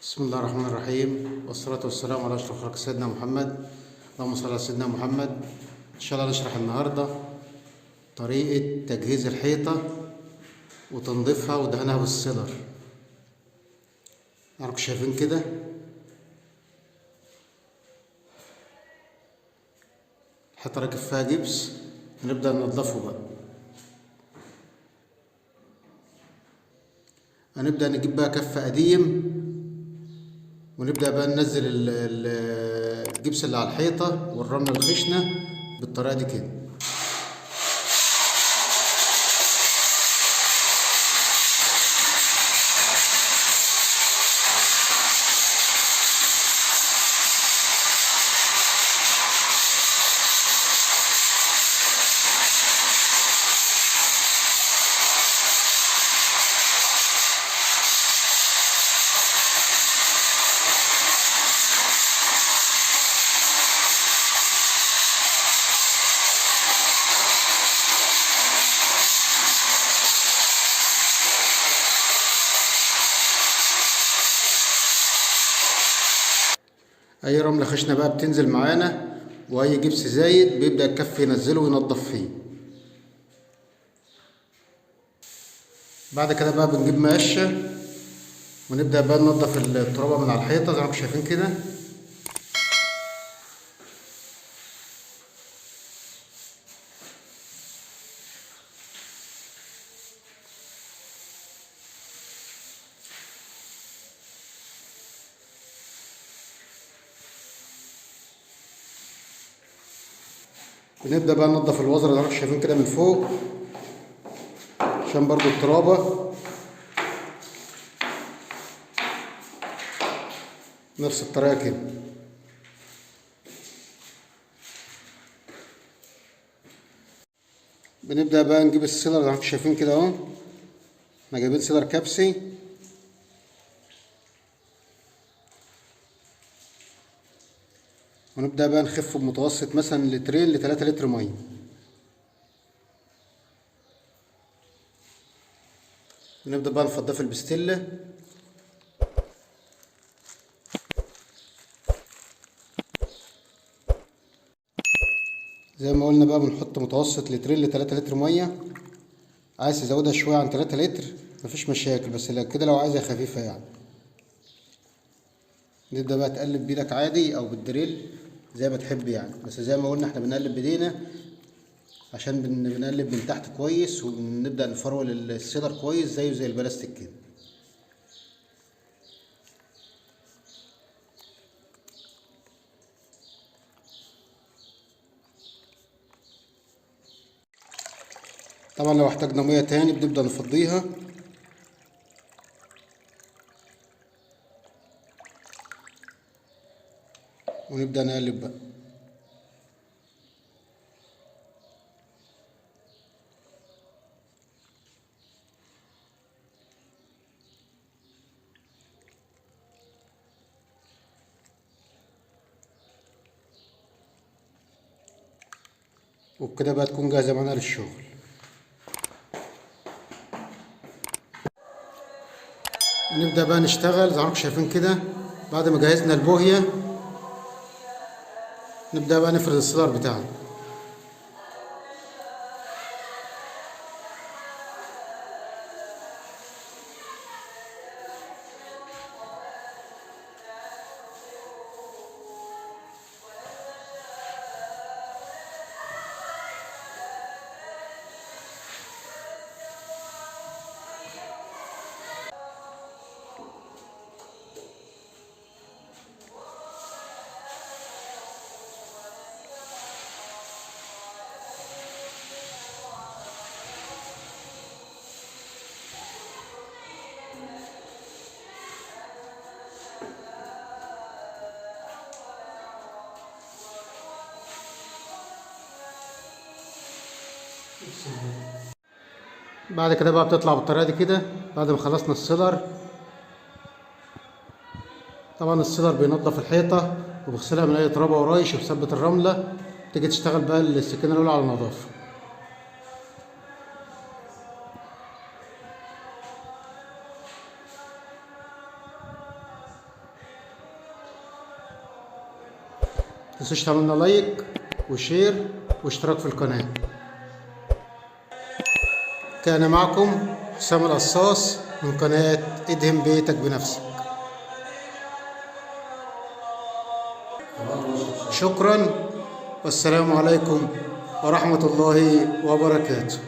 بسم الله الرحمن الرحيم، والصلاة والسلام على أشرف خلق سيدنا محمد. اللهم صل على سيدنا محمد. إن شاء الله نشرح النهاردة طريقة تجهيز الحيطة وتنظيفها ودهنها بالسيلر. أنتوا شايفين كده الحيطة راكب فيها جبس، هنبدأ ننضفه بقى. هنبدأ نجيب بقى كف قديم ونبدأ بقى ننزل الجبس اللي على الحيطة والرملة الخشنة بالطريقة دي كده. اي رملة خشنة بقى بتنزل معانا واي جبس زايد بيبدأ الكف ينزله وينضف فيه. بعد كده بقى بنجيب مقشة ونبدأ بقى ننضف الترابة من على الحيطة زي ما انتم شايفين كده. بنبدأ بقى ننضف الوزر زي ما انتم شايفين كده من فوق عشان برضو الترابة نفس الطريقة كده. بنبدأ بقى نجيب السيلر زي ما انتم شايفين كده اهو. احنا جايبين سيلر كبسي ونبدأ بقى نخفه بمتوسط مثلا لترين ل3 لتر مية. بنبدأ بقى نفضيه في البستلة زي ما قلنا بقى. بنحط متوسط لترين ل3 لتر مية. عايز تزودها شوية عن 3 لتر مفيش مشاكل، بس كده لو عايزها خفيفة يعني. نبدأ بقى تقلب بيدك عادي او بالدريل زي ما تحب يعني، بس زي ما قلنا احنا بنقلب بايدينا عشان بنقلب من تحت كويس ونبدأ نفرول السيلر كويس زيه زي البلاستيك كده. طبعا لو احتاجنا مية تاني بنبدأ نفضيها ونبدأ نقلب بقى. وبكده بقى تكون جاهزة معانا للشغل. نبدأ بقى نشتغل زي ما انتم شايفين كده. بعد ما جهزنا البوهية نبدأ بقى نفرد السيلر بتاعنا. بعد كده بقى بتطلع بالطريقة دي كده بعد ما خلصنا السيلر. طبعا السيلر بينضف الحيطة وبيغسلها من أي ترابة ورايش وبيثبت الرملة. تيجي تشتغل بقى السكينة الأولى على النظافة. متنسوش تعملنا لايك وشير واشتراك في القناة. كان معكم حسام القصاص من قناة ادهم بيتك بنفسك. شكرا والسلام عليكم ورحمة الله وبركاته.